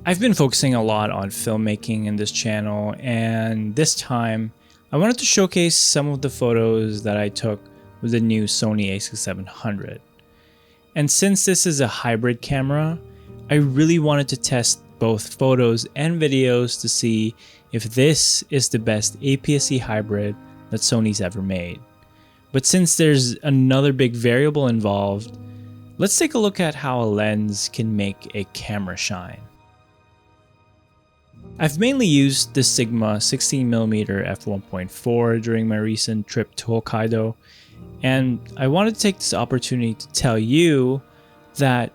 I've been focusing a lot on filmmaking in this channel, and this time I wanted to showcase some of the photos that I took with the new Sony a6700. And since this is a hybrid camera, I really wanted to test both photos and videos to see if this is the best APS-C hybrid that Sony's ever made. But since there's another big variable involved, let's take a look at how a lens can make a camera shine. I've mainly used the Sigma 16mm f1.4 during my recent trip to Hokkaido, and I wanted to take this opportunity to tell you that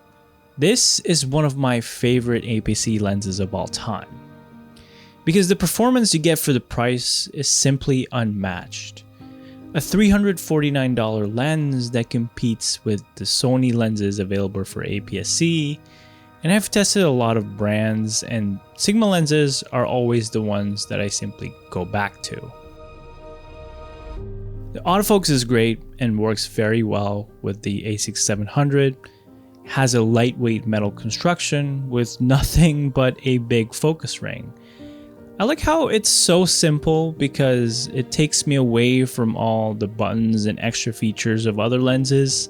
this is one of my favorite APS-C lenses of all time. Because the performance you get for the price is simply unmatched. A $349 lens that competes with the Sony lenses available for APS-C, and I've tested a lot of brands, and Sigma lenses are always the ones that I simply go back to. The autofocus is great and works very well with the a6700, has a lightweight metal construction with nothing but a big focus ring. I like how it's so simple because it takes me away from all the buttons and extra features of other lenses,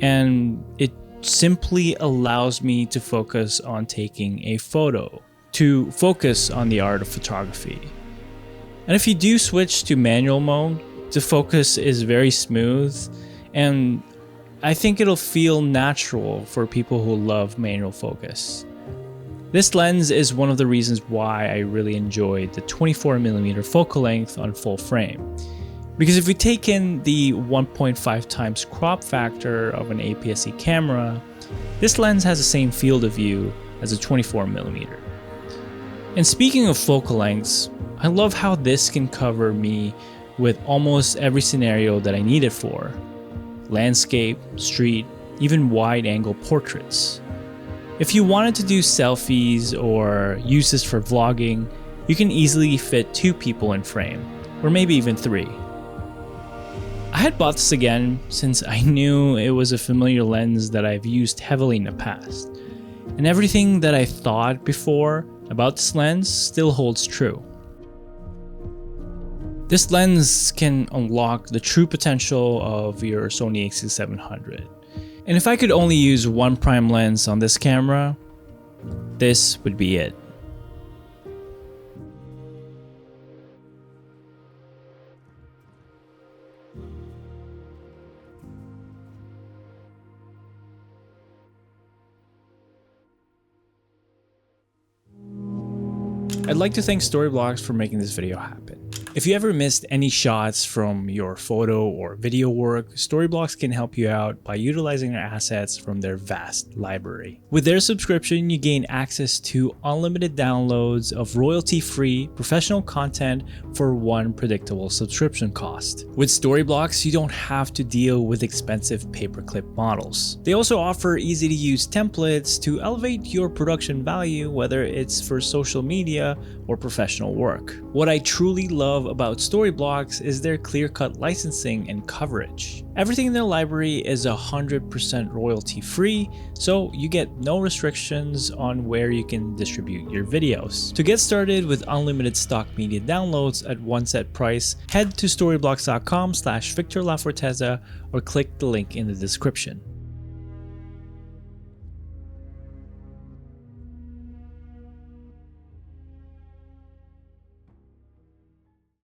and it simply allows me to focus on taking a photo, to focus on the art of photography. And if you do switch to manual mode, the focus is very smooth, and I think it'll feel natural for people who love manual focus. This lens is one of the reasons why I really enjoyed the 24mm focal length on full frame. Because if we take in the 1.5 times crop factor of an APS-C camera, this lens has the same field of view as a 24mm. And speaking of focal lengths, I love how this can cover me with almost every scenario that I need it for. Landscape, street, even wide-angle portraits. If you wanted to do selfies or use this for vlogging, you can easily fit 2 people in frame, or maybe even 3. I had bought this again since I knew it was a familiar lens that I've used heavily in the past, and everything that I thought before about this lens still holds true. This lens can unlock the true potential of your Sony a6700. And if I could only use one prime lens on this camera, this would be it. I'd like to thank Storyblocks for making this video happen. If you ever missed any shots from your photo or video work, Storyblocks can help you out by utilizing their assets from their vast library. With their subscription, you gain access to unlimited downloads of royalty-free professional content for one predictable subscription cost. With Storyblocks, you don't have to deal with expensive paperclip models. They also offer easy-to-use templates to elevate your production value, whether it's for social media or professional work. What I truly love about Storyblocks is their clear-cut licensing and coverage. Everything in their library is 100% royalty free, so you get no restrictions on where you can distribute your videos. To get started with unlimited stock media downloads at one set price, head to storyblocks.com/Victor Laforteza or click the link in the description.